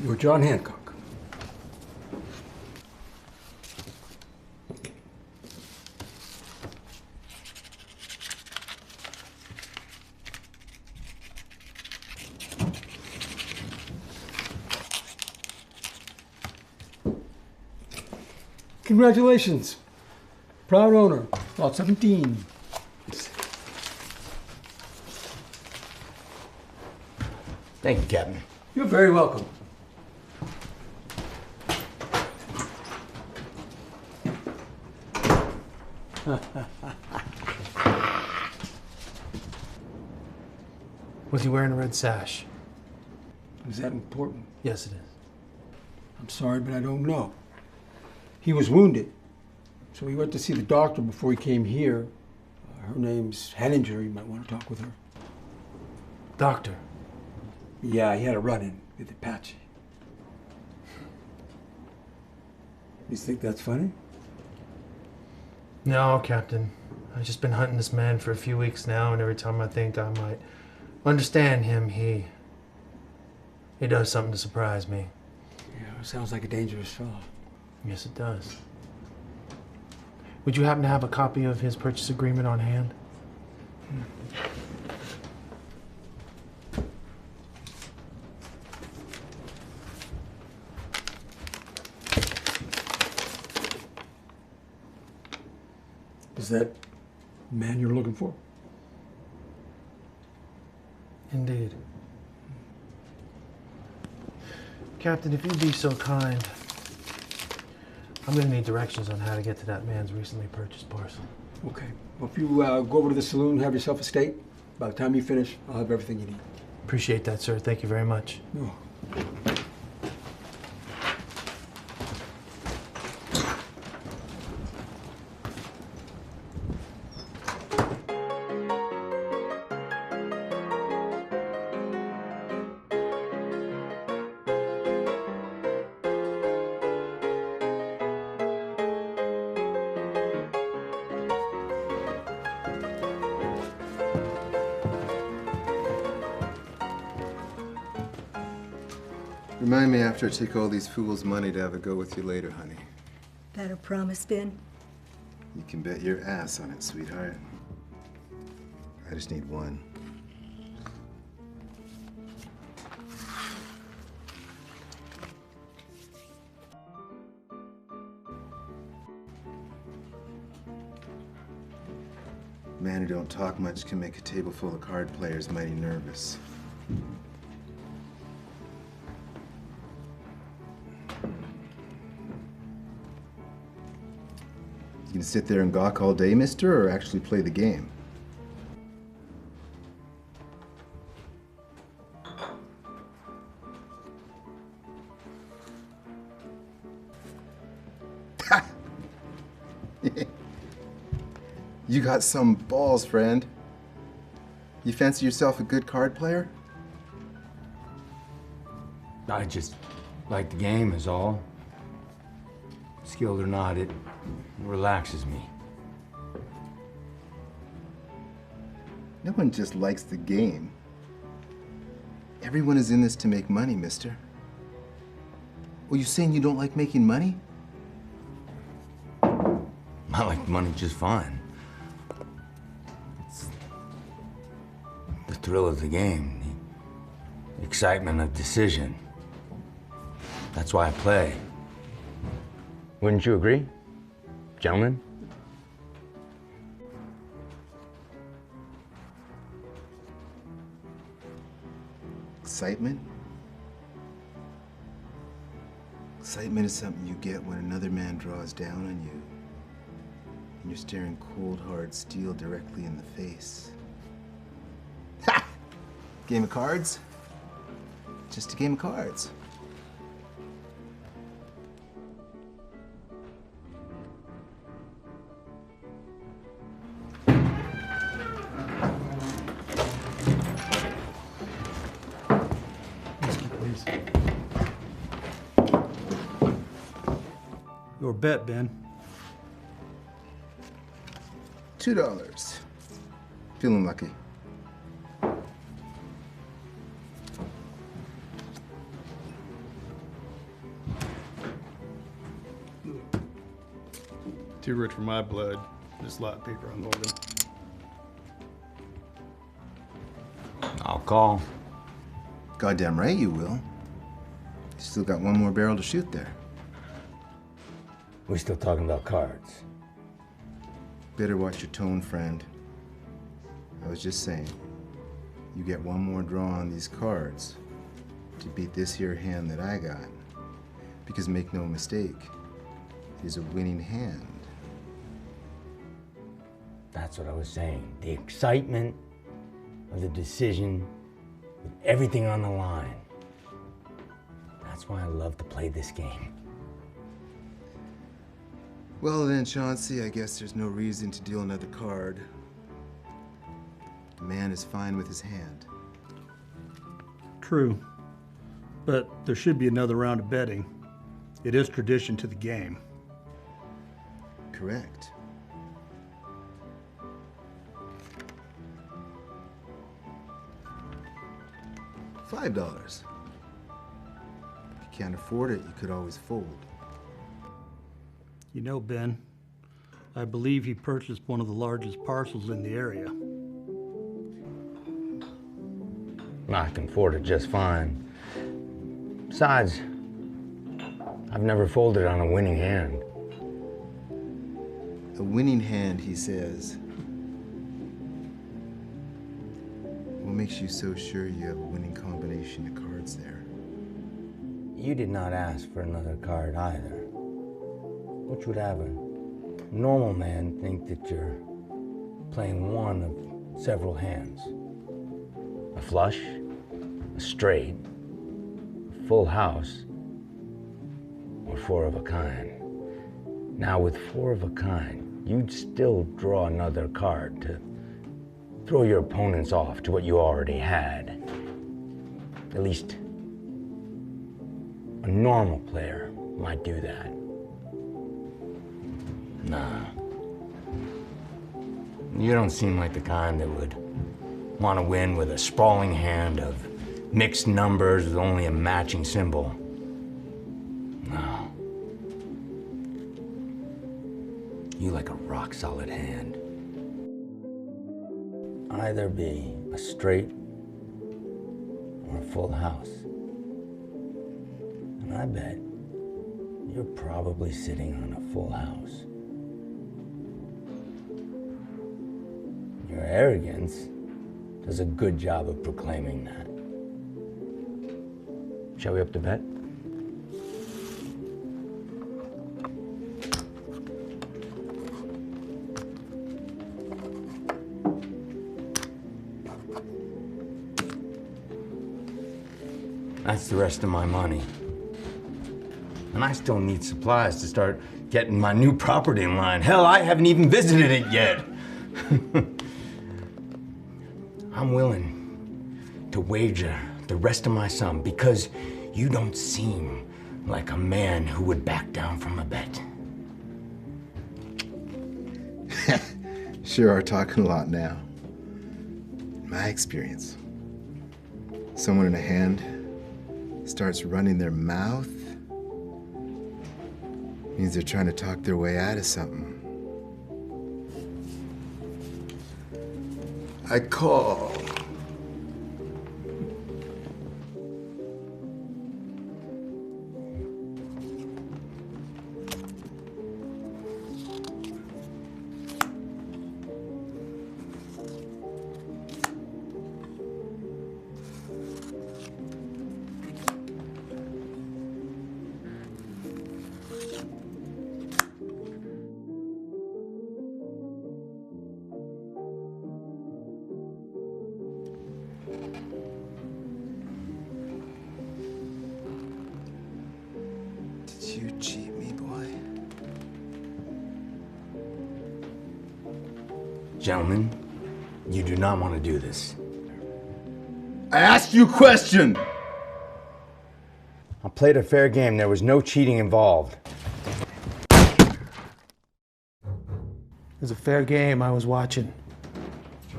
You're John Hancock. Congratulations. Proud owner, lot 17. Thank you, Captain. You're very welcome. Was he wearing a red sash? Is that important? Yes, it is. I'm sorry, but I don't know. He was wounded, so he went to see the doctor before he came here. Her name's Henninger. You might want to talk with her. Doctor? Yeah, he had a run-in with Apache. You think that's funny? No, Captain. I've just been hunting this man for a few weeks now, and every time I think I might understand him, he does something to surprise me. Yeah, sounds like a dangerous fellow. Yes, it does. Would you happen to have a copy of his purchase agreement on hand? Is that the man you're looking for? Indeed. Captain, if you'd be so kind, I'm gonna need directions on how to get to that man's recently purchased parcel. Okay. Well, if you go over to the saloon, have yourself a steak. By the time you finish, I'll have everything you need. Appreciate that, sir. Thank you very much. Oh. Remind me after I take all these fools' money to have a go with you later, honey. That a promise, Ben? You can bet your ass on it, sweetheart. I just need one. A man who don't talk much can make a table full of card players mighty nervous. You gonna sit there and gawk all day, mister, or actually play the game? You got some balls, friend. You fancy yourself a good card player? I just like the game is all. Skilled or not, it relaxes me. No one just likes the game. Everyone is in this to make money, mister. Well, you saying you don't like making money? I like money just fine. It's the thrill of the game, the excitement of decision. That's why I play. Wouldn't you agree, gentlemen? Excitement? Excitement is something you get when another man draws down on you and you're staring cold, hard steel directly in the face. Ha! Game of cards? Just a game of cards. Your bet, Ben. $2. Feeling lucky. Too rich for my blood. This lot of paper I'm holding. I'll call. Goddamn right you will. You still got one more barrel to shoot there. We're still talking about cards. Better watch your tone, friend. I was just saying, you get one more draw on these cards to beat this here hand that I got. Because make no mistake, it is a winning hand. That's what I was saying. The excitement of the decision, with everything on the line. That's why I love to play this game. Well then, Chauncey, I guess there's no reason to deal another card. The man is fine with his hand. True. But there should be another round of betting. It is tradition to the game. Correct. $5. If you can't afford it, you could always fold. You know, Ben, I believe he purchased one of the largest parcels in the area. I can afford it just fine. Besides, I've never folded on a winning hand. A winning hand, he says. What makes you so sure you have a winning combination of cards there? You did not ask for another card either. which would have a normal man think that you're playing one of several hands. A flush, a straight, a full house, or four of a kind. Now with four of a kind, you'd still draw another card to throw your opponents off to what you already had. At least a normal player might do that. Nah. You don't seem like the kind that would want to win with a sprawling hand of mixed numbers with only a matching symbol. No. You like a rock-solid hand. Either be a straight or a full house. And I bet you're probably sitting on a full house. Your arrogance does a good job of proclaiming that. Shall we up to bet? That's the rest of my money. And I still need supplies to start getting my new property in line. Hell, I haven't even visited it yet. I'm willing to wager the rest of my sum because you don't seem like a man who would back down from a bet. Sure are talking a lot now. In my experience, someone in a hand starts running their mouth, means they're trying to talk their way out of something. I call. You cheat me, boy. Gentlemen, you do not want to do this. I asked you a question! I played a fair game. There was no cheating involved. It was a fair game I was watching.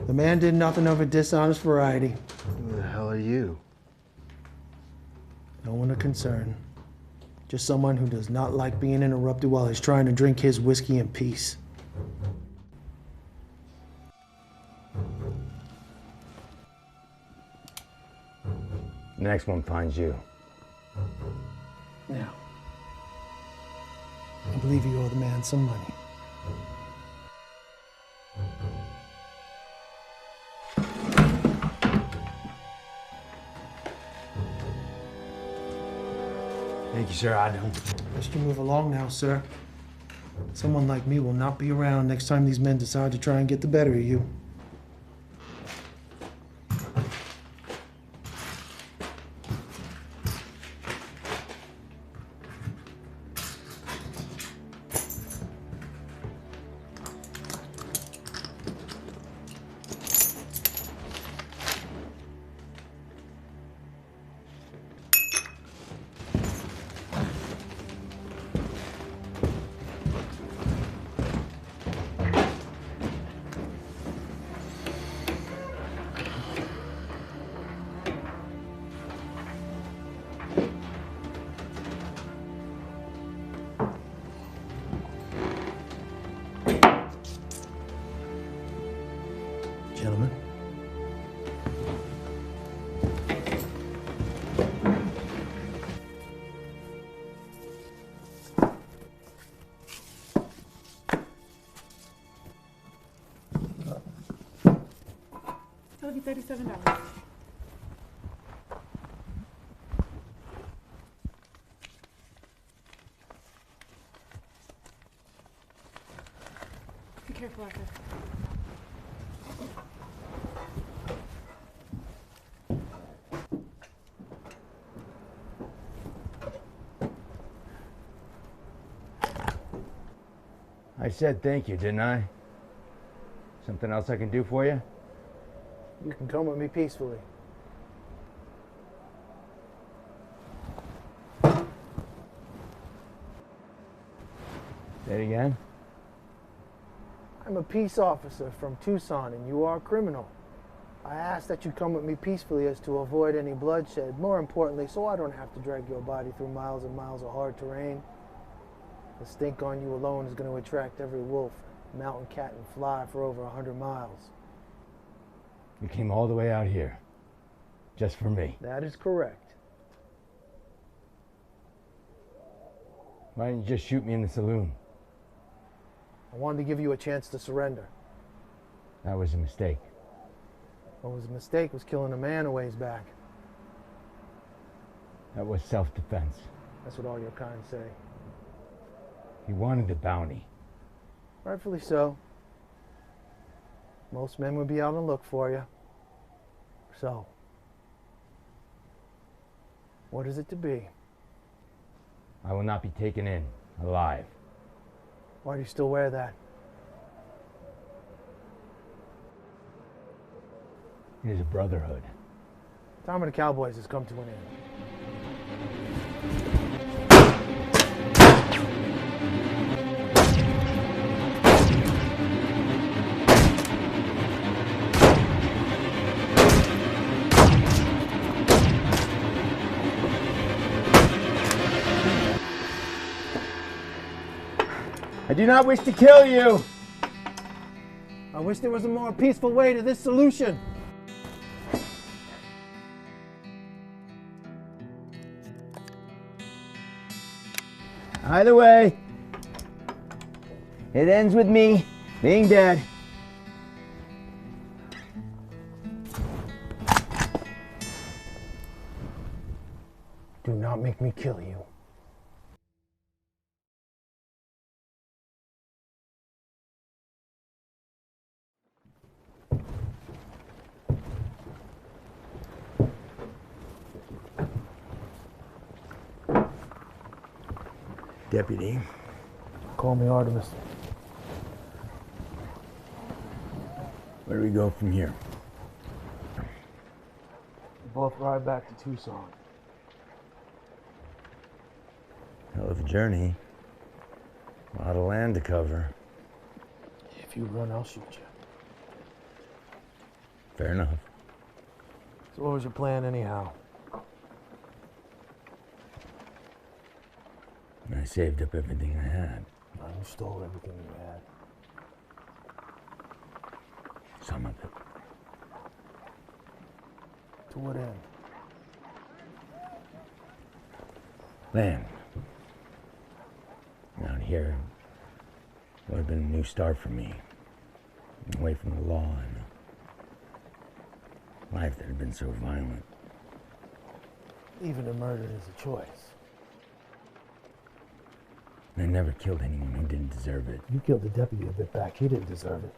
The man did nothing of a dishonest variety. Who the hell are you? No one of concern. Just someone who does not like being interrupted while he's trying to drink his whiskey in peace. The next one finds you. Now, I believe you owe the man some money. Thank you, sir. I don't. Best you move along now, sir. Someone like me will not be around next time these men decide to try and get the better of you. Gentlemen. That'll be $37. Be careful, Arthur. I said thank you, didn't I? Something else I can do for you? You can come with me peacefully. Say it again? I'm a peace officer from Tucson, and you are a criminal. I ask that you come with me peacefully as to avoid any bloodshed. More importantly, so I don't have to drag your body through miles and miles of hard terrain. The stink on you alone is going to attract every wolf, mountain cat, and fly for over 100 miles. You came all the way out here. Just for me. That is correct. Why didn't you just shoot me in the saloon? I wanted to give you a chance to surrender. That was a mistake. What was a mistake was killing a man a ways back. That was self-defense. That's what all your kind say. You wanted the bounty. Rightfully so. Most men would be out on the look for you. So, what is it to be? I will not be taken in alive. Why do you still wear that? It is a brotherhood. Time of the Cowboys has come to an end. I do not wish to kill you. I wish there was a more peaceful way to this solution. Either way, it ends with me being dead. Do not make me kill you. Deputy. Call me Artemis. Where do we go from here? We both ride back to Tucson. Hell of a journey. A lot of land to cover. If you run, I'll shoot you. Fair enough. So what was your plan anyhow? I saved up everything I had. No, you stole everything you had. Some of it. To what end? Land. Out here would have been a new start for me. Away from the law and a life that had been so violent. Even a murder is a choice. I never killed anyone who didn't deserve it. You killed the deputy a bit back. He didn't deserve it.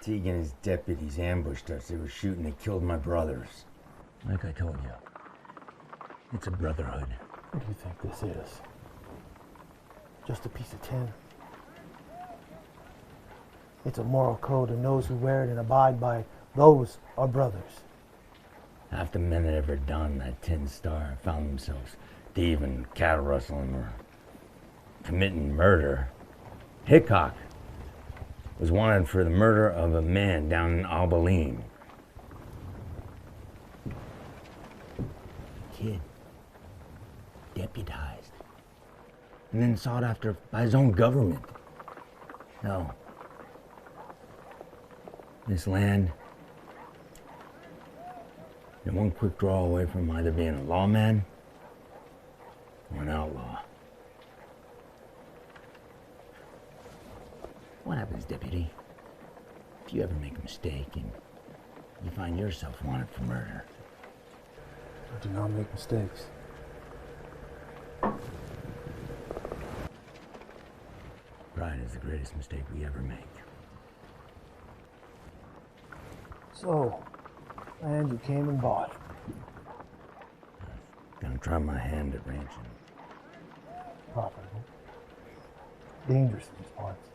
Teague and his deputies ambushed us. They were shooting. They killed my brothers. Like I told you, it's a brotherhood. What do you think this is? Just a piece of tin? It's a moral code, and those who wear it and abide by it, those are brothers. Half the men that ever donned that tin star found themselves thieving, cattle rustling, or committing murder. Hickok was wanted for the murder of a man down in Abilene. Kid, deputized, and then sought after by his own government. No. This land, you're one quick draw away from either being a lawman or an outlaw. What happens, deputy, if you ever make a mistake and you find yourself wanted for murder? I do not make mistakes. Pride is the greatest mistake we ever make. So, land you came and bought. Gonna try my hand at ranching. Profitable. Dangerous in these parts.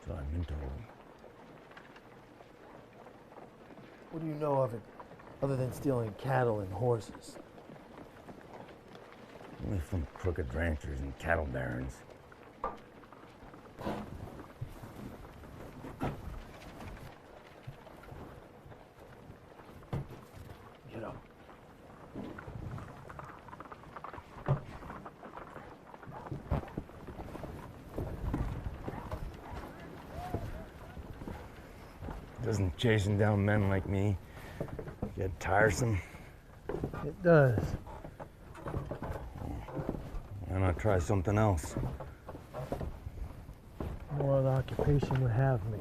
So I've been told. What do you know of it, other than stealing cattle and horses? Only from crooked ranchers and cattle barons. Get up. Doesn't chasing down men like me get tiresome? It does. Why not try something else? No other occupation would have me.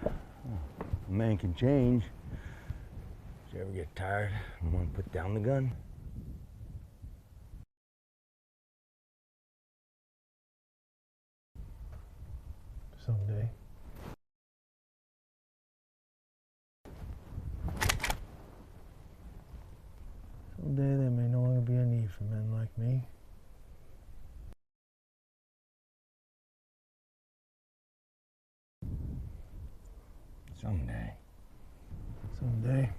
A man can change. Did you ever get tired and want to put down the gun? Someday. Someday there may no longer be a need for men like me. Someday. Someday.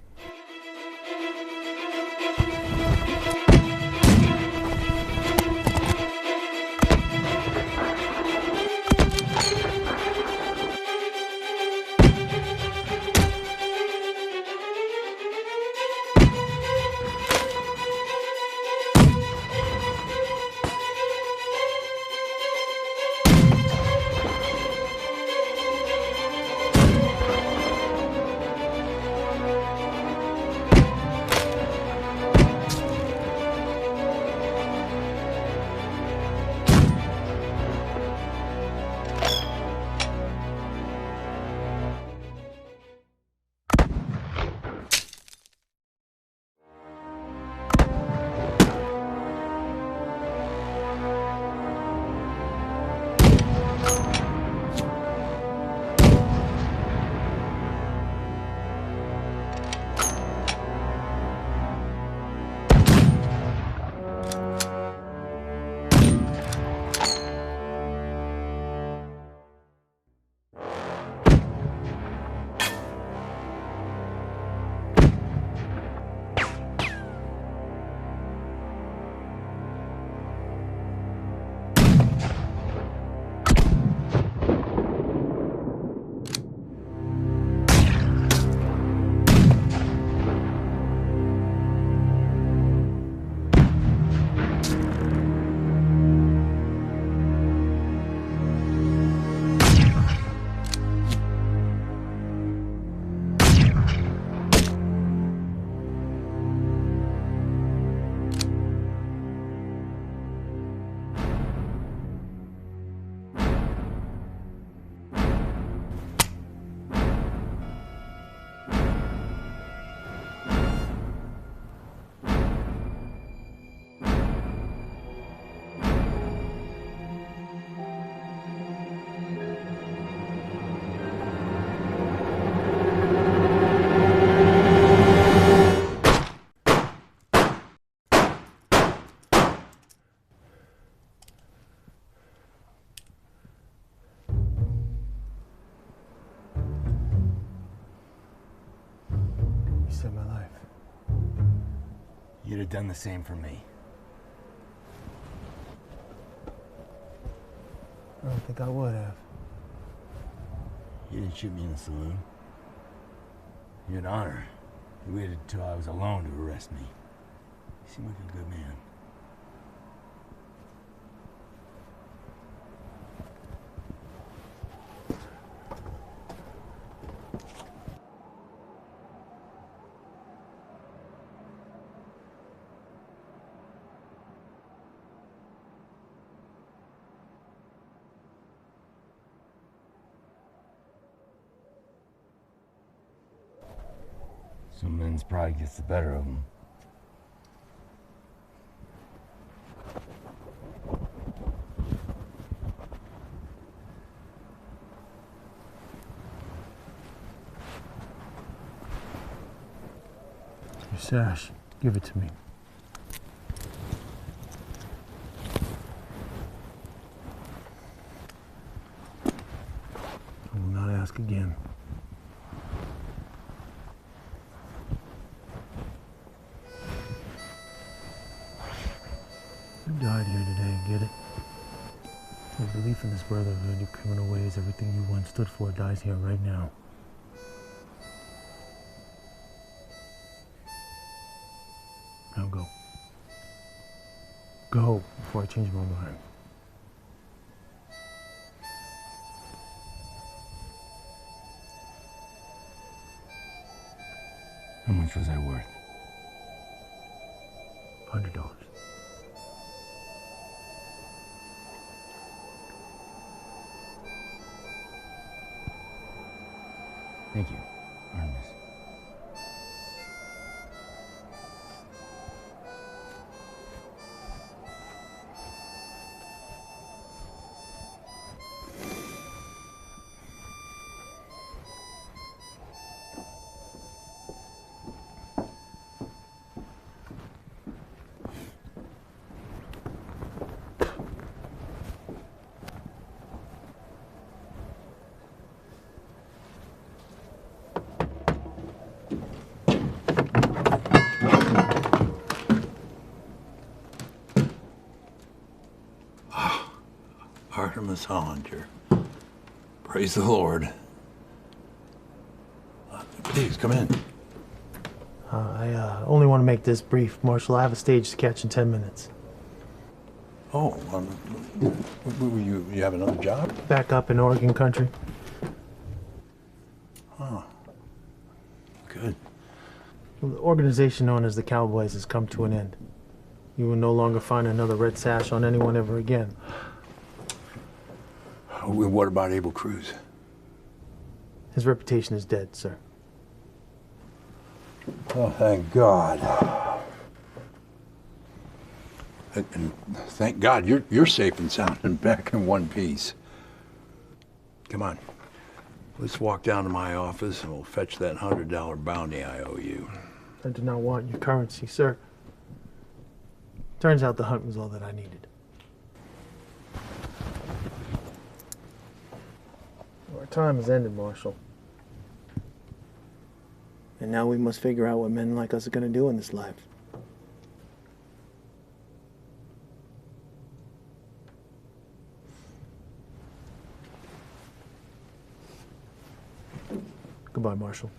You saved my life. You'd have done the same for me. I don't think I would have. You didn't shoot me in the saloon. You had honor. You waited till I was alone to arrest me. You seem like a good man. Some men's pride gets the better of them. Your sash. Give it to me. I will not ask again. You died here today, get it? Your belief in this brotherhood, your criminal ways, everything you once stood for dies here right now. Now go. Go before I change my mind. How much was I worth? $100. Thank you, Artemis. Artemis Hollinger. Praise the Lord. Please, come in. I only want to make this brief, Marshal. I have a stage to catch in 10 minutes. Oh, you have another job? Back up in Oregon country. Huh. Good. Well, the organization known as the Cowboys has come to an end. You will no longer find another red sash on anyone ever again. What about Abel Cruz? His reputation is dead, sir. Oh, thank God. And thank God you're safe and sound and back in one piece. Come on. Let's walk down to my office and we'll fetch that $100 bounty I owe you. I do not want your currency, sir. Turns out the hunt was all that I needed. Our time has ended, Marshal. And now we must figure out what men like us are going to do in this life. Goodbye, Marshal.